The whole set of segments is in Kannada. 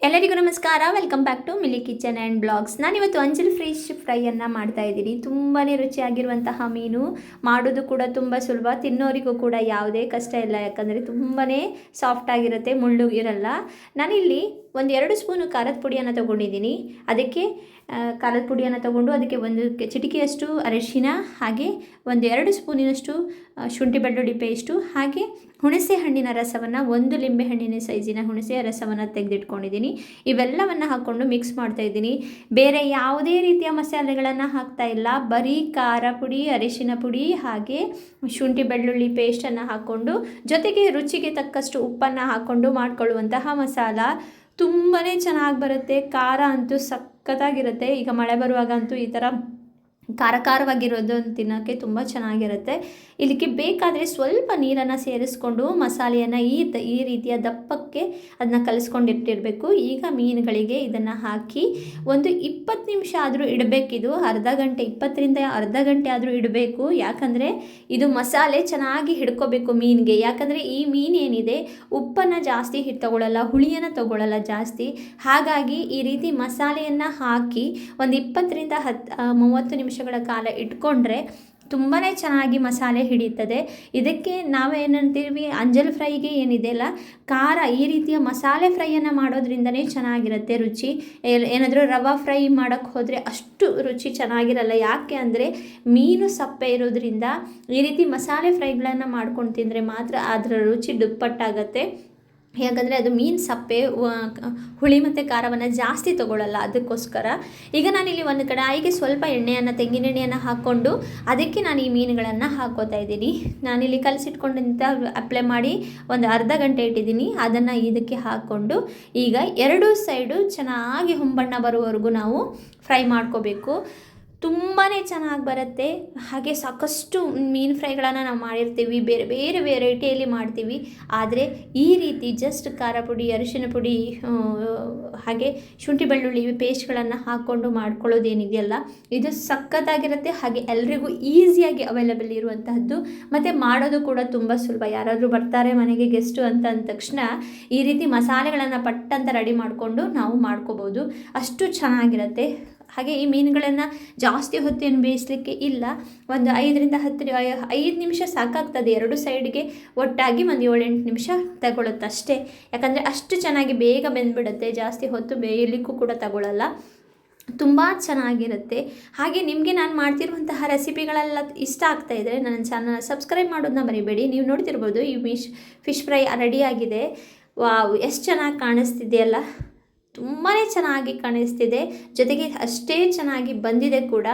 ಎಲ್ಲರಿಗೂ ನಮಸ್ಕಾರ. Welcome back to Mili kitchen and blogs. ನಾನಿವತ್ತು ಅಂಜಲ್ ಫಿಶ್ ಫ್ರೈಯನ್ನು ಮಾಡ್ತಾಯಿದ್ದೀನಿ. ತುಂಬಾ ರುಚಿಯಾಗಿರುವಂತಹ ಮೀನು, ಮಾಡೋದು ಕೂಡ ತುಂಬ ಸುಲಭ, ತಿನ್ನೋರಿಗೂ ಕೂಡ ಯಾವುದೇ ಕಷ್ಟ ಇಲ್ಲ. ಯಾಕಂದರೆ ತುಂಬಾ ಸಾಫ್ಟಾಗಿರುತ್ತೆ, ಮುಳ್ಳು ಇರಲ್ಲ. ನಾನಿಲ್ಲಿ 1-2 ಸ್ಪೂನು ಖಾರದ ಪುಡಿಯನ್ನು ತೊಗೊಂಡಿದ್ದೀನಿ. ಅದಕ್ಕೆ ಖಾರದ ಪುಡಿಯನ್ನು ತೊಗೊಂಡು ಅದಕ್ಕೆ 1 ಚಿಟಿಕೆಯಷ್ಟು ಅರಿಶಿನ, ಹಾಗೆ 1-2 ಸ್ಪೂನಿನಷ್ಟು ಶುಂಠಿ ಬೆಳ್ಳುಳ್ಳಿ ಪೇಸ್ಟು, ಹಾಗೆ ಹುಣಸೆ ಹಣ್ಣಿನ ರಸವನ್ನು, 1 ಲಿಂಬೆ ಹಣ್ಣಿನ ಸೈಜಿನ ಹುಣಸೆ ರಸವನ್ನು ತೆಗೆದಿಟ್ಕೊಂಡಿದ್ದೀನಿ. ಇವೆಲ್ಲವನ್ನು ಹಾಕ್ಕೊಂಡು ಮಿಕ್ಸ್ ಮಾಡ್ತಾಯಿದ್ದೀನಿ. ಬೇರೆ ಯಾವುದೇ ರೀತಿಯ ಮಸಾಲೆಗಳನ್ನು ಹಾಕ್ತಾ ಇಲ್ಲ. ಬರೀ ಖಾರ ಪುಡಿ, ಅರಿಶಿನ ಪುಡಿ, ಹಾಗೆ ಶುಂಠಿ ಬೆಳ್ಳುಳ್ಳಿ ಪೇಸ್ಟನ್ನು ಹಾಕ್ಕೊಂಡು, ಜೊತೆಗೆ ರುಚಿಗೆ ತಕ್ಕಷ್ಟು ಉಪ್ಪನ್ನು ಹಾಕ್ಕೊಂಡು ಮಾಡ್ಕೊಳ್ಳುವಂತಹ ಮಸಾಲ ತುಂಬಾ ಚೆನ್ನಾಗಿ ಬರುತ್ತೆ. ಖಾರ ಅಂತೂ ಸಖತ್ತಾಗಿರುತ್ತೆ. ಈಗ ಮಳೆ ಬರುವಾಗ ಅಂತೂ ಈ ಥರ ಖಾರವಾಗಿರೋದು ತಿನ್ನೋಕ್ಕೆ ತುಂಬ ಚೆನ್ನಾಗಿರುತ್ತೆ. ಇದಕ್ಕೆ ಬೇಕಾದರೆ ಸ್ವಲ್ಪ ನೀರನ್ನು ಸೇರಿಸ್ಕೊಂಡು ಮಸಾಲೆಯನ್ನು ಈ ರೀತಿಯ ದಪ್ಪಕ್ಕೆ ಅದನ್ನ ಕಲಿಸ್ಕೊಂಡಿಟ್ಟಿರಬೇಕು. ಈಗ ಮೀನುಗಳಿಗೆ ಇದನ್ನು ಹಾಕಿ ಒಂದು 20 ನಿಮಿಷ ಆದರೂ ಇಡಬೇಕಿದು. 20ರಿಂದ ಅರ್ಧ ಗಂಟೆ ಆದರೂ ಇಡಬೇಕು. ಯಾಕಂದರೆ ಇದು ಮಸಾಲೆ ಚೆನ್ನಾಗಿ ಹಿಡ್ಕೋಬೇಕು ಮೀನಿಗೆ. ಯಾಕಂದರೆ ಈ ಮೀನು ಏನಿದೆ ಉಪ್ಪನ್ನು ಜಾಸ್ತಿ ತಗೊಳ್ಳಲ್ಲ, ಹುಳಿಯನ್ನು ತಗೊಳ್ಳಲ್ಲ ಜಾಸ್ತಿ. ಹಾಗಾಗಿ ಈ ರೀತಿ ಮಸಾಲೆಯನ್ನು ಹಾಕಿ ಒಂದು 20ರಿಂದ 30 ನಿಮಿಷಗಳ ಕಾಲ ಇಟ್ಕೊಂಡ್ರೆ ತುಂಬಾ ಚೆನ್ನಾಗಿ ಮಸಾಲೆ ಹಿಡಿಯುತ್ತದೆ. ಇದಕ್ಕೆ ನಾವೇನಂತೀವಿ, ಅಂಜಲ್ ಫ್ರೈಗೆ ಏನಿದೆ ಅಲ್ಲ, ಖಾರ ಈ ರೀತಿಯ ಮಸಾಲೆ ಫ್ರೈಯನ್ನು ಮಾಡೋದ್ರಿಂದನೇ ಚೆನ್ನಾಗಿರುತ್ತೆ ರುಚಿ. ಏನಾದರೂ ರವಾ ಫ್ರೈ ಮಾಡೋಕ್ಕೆ ಹೋದರೆ ಅಷ್ಟು ರುಚಿ ಚೆನ್ನಾಗಿರಲ್ಲ. ಯಾಕೆ ಅಂದರೆ ಮೀನು ಸಪ್ಪೆ ಇರೋದ್ರಿಂದ ಈ ರೀತಿ ಮಸಾಲೆ ಫ್ರೈಗಳನ್ನು ಮಾಡ್ಕೊಂಡು ತಿಂದರೆ ಮಾತ್ರ ಅದರ ರುಚಿ ದುಪ್ಪಟ್ಟಾಗತ್ತೆ. ಯಾಕಂದರೆ ಅದು ಮೀನು ಸಪ್ಪೆ ಹುಳಿ ಮತ್ತು ಖಾರವನ್ನು ಜಾಸ್ತಿ ತೊಗೊಳ್ಳಲ್ಲ, ಅದಕ್ಕೋಸ್ಕರ. ಈಗ ನಾನಿಲ್ಲಿ ಒಂದು ಕಡಾಯಿಗೆ ಸ್ವಲ್ಪ ತೆಂಗಿನ ಎಣ್ಣೆಯನ್ನು ಹಾಕ್ಕೊಂಡು ಅದಕ್ಕೆ ನಾನು ಈ ಮೀನುಗಳನ್ನು ಹಾಕ್ಕೋತಾ ಇದ್ದೀನಿ. ನಾನಿಲ್ಲಿ ಕಲಸಿಟ್ಕೊಂಡಂತ ಅಪ್ಲೈ ಮಾಡಿ ಒಂದು ಅರ್ಧ ಗಂಟೆ ಇಟ್ಟಿದ್ದೀನಿ. ಅದನ್ನು ಇದಕ್ಕೆ ಹಾಕ್ಕೊಂಡು ಈಗ 2 ಸೈಡು ಚೆನ್ನಾಗಿ ಹೊಂಬಣ್ಣ ಬರುವವರೆಗೂ ನಾವು ಫ್ರೈ ಮಾಡ್ಕೋಬೇಕು. ತುಂಬಾ ಚೆನ್ನಾಗಿ ಬರುತ್ತೆ. ಹಾಗೆ ಸಾಕಷ್ಟು ಮೀನು ಫ್ರೈಗಳನ್ನು ನಾವು ಮಾಡಿರ್ತೀವಿ, ಬೇರೆ ಬೇರೆ ವೆರೈಟಿಯಲ್ಲಿ ಮಾಡ್ತೀವಿ. ಆದರೆ ಈ ರೀತಿ ಜಸ್ಟ್ ಖಾರ ಪುಡಿ, ಅರಿಶಿನ ಪುಡಿ, ಹಾಗೆ ಶುಂಠಿ ಬೆಳ್ಳುಳ್ಳಿ ಪೇಸ್ಟ್ಗಳನ್ನು ಹಾಕ್ಕೊಂಡು ಮಾಡ್ಕೊಳ್ಳೋದೇನಿದೆಯಲ್ಲ, ಇದು ಸಖತ್ತಾಗಿರುತ್ತೆ. ಹಾಗೆ ಎಲ್ರಿಗೂ ಈಸಿಯಾಗಿ ಅವೈಲೇಬಲ್ ಇರುವಂತಹದ್ದು, ಮತ್ತು ಮಾಡೋದು ಕೂಡ ತುಂಬ ಸುಲಭ. ಯಾರಾದರೂ ಬರ್ತಾರೆ ಮನೆಗೆ ಗೆಸ್ಟು ಅಂತ ಅಂದ ತಕ್ಷಣ ಈ ರೀತಿ ಮಸಾಲೆಗಳನ್ನು ಪಟ್ಟಂತ ರೆಡಿ ಮಾಡಿಕೊಂಡು ನಾವು ಮಾಡ್ಕೋಬೋದು. ಅಷ್ಟು ಚೆನ್ನಾಗಿರುತ್ತೆ. ಹಾಗೆ ಈ ಮೀನುಗಳನ್ನು ಜಾಸ್ತಿ ಹೊತ್ತೇನು ಬೇಯಿಸಲಿಕ್ಕೆ ಇಲ್ಲ. ಒಂದು 5 ನಿಮಿಷ ಸಾಕಾಗ್ತದೆ. 2 ಸೈಡ್ಗೆ ಒಟ್ಟಾಗಿ ಒಂದು 7-8 ನಿಮಿಷ ತಗೊಳುತ್ತೆ ಅಷ್ಟೇ. ಯಾಕಂದರೆ ಅಷ್ಟು ಚೆನ್ನಾಗಿ ಬೇಗ ಬೆಂದ್ಬಿಡುತ್ತೆ. ಜಾಸ್ತಿ ಹೊತ್ತು ಬೇಯಲಿಕ್ಕೂ ಕೂಡ ತಗೊಳ್ಳಲ್ಲ. ತುಂಬ ಚೆನ್ನಾಗಿರುತ್ತೆ. ಹಾಗೆ ನಿಮಗೆ ನಾನು ಮಾಡ್ತಿರುವಂತಹ ರೆಸಿಪಿಗಳೆಲ್ಲ ಇಷ್ಟ ಆಗ್ತಾಯಿದ್ರೆ ನನ್ನ ಚಾನಲ್ ಸಬ್ಸ್ಕ್ರೈಬ್ ಮಾಡೋದನ್ನ ಮರಿಬೇಡಿ. ನೀವು ನೋಡ್ತಿರ್ಬೋದು ಈ ಫಿಶ್ ಫ್ರೈ ರೆಡಿಯಾಗಿದೆ. ವಾವ್, ಎಷ್ಟು ಚೆನ್ನಾಗಿ ಕಾಣಿಸ್ತಿದೆಯಲ್ಲ, ತುಂಬಾ ಚೆನ್ನಾಗಿ ಕಾಣಿಸ್ತಿದೆ. ಜೊತೆಗೆ ಅಷ್ಟೇ ಚೆನ್ನಾಗಿ ಬಂದಿದೆ ಕೂಡ.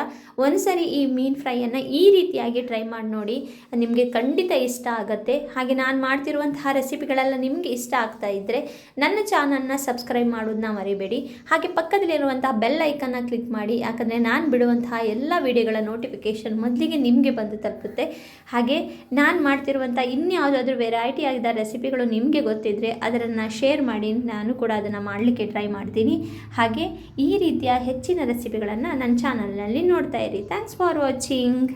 ಒಂದ್ಸರಿ ಈ ಮೀನು ಫ್ರೈಯನ್ನು ಈ ರೀತಿಯಾಗಿ ಟ್ರೈ ಮಾಡಿ ನೋಡಿ, ನಿಮಗೆ ಖಂಡಿತ ಇಷ್ಟ ಆಗುತ್ತೆ. ಹಾಗೆ ನಾನು ಮಾಡ್ತಿರುವಂತಹ ರೆಸಿಪಿಗಳೆಲ್ಲ ನಿಮಗೆ ಇಷ್ಟ ಆಗ್ತಾ ಇದ್ದರೆ ನನ್ನ ಚಾನಲ್ನ ಸಬ್ಸ್ಕ್ರೈಬ್ ಮಾಡೋದನ್ನ ಮರಿಬೇಡಿ. ಹಾಗೆ ಪಕ್ಕದಲ್ಲಿರುವಂತಹ ಬೆಲ್ ಐಕನ್ನ ಕ್ಲಿಕ್ ಮಾಡಿ. ಯಾಕಂದರೆ ನಾನು ಬಿಡುವಂತಹ ಎಲ್ಲ ವಿಡಿಯೋಗಳ ನೋಟಿಫಿಕೇಷನ್ ಮೊದಲಿಗೆ ನಿಮಗೆ ಬಂದು ತಲುಪುತ್ತೆ. ಹಾಗೆ ನಾನು ಮಾಡ್ತಿರುವಂಥ ಇನ್ಯಾವುದಾದ್ರೂ ವೆರೈಟಿ ಆಗಿದ್ದ ರೆಸಿಪಿಗಳು ನಿಮಗೆ ಗೊತ್ತಿದ್ದರೆ ಅದನ್ನು ಶೇರ್ ಮಾಡಿ. ನಾನು ಕೂಡ ಅದನ್ನು ಮಾಡಲಿಕ್ಕೆ ಟ್ರೈ ಮಾಡ್ತೀನಿ. ಹಾಗೆ ಈ ರೀತಿಯ ಹೆಚ್ಚಿನ ರೆಸಿಪಿಗಳನ್ನು ನನ್ನ ಚಾನಲ್ನಲ್ಲಿ ನೋಡ್ತಾ ಇರಿ. Thanks for watching.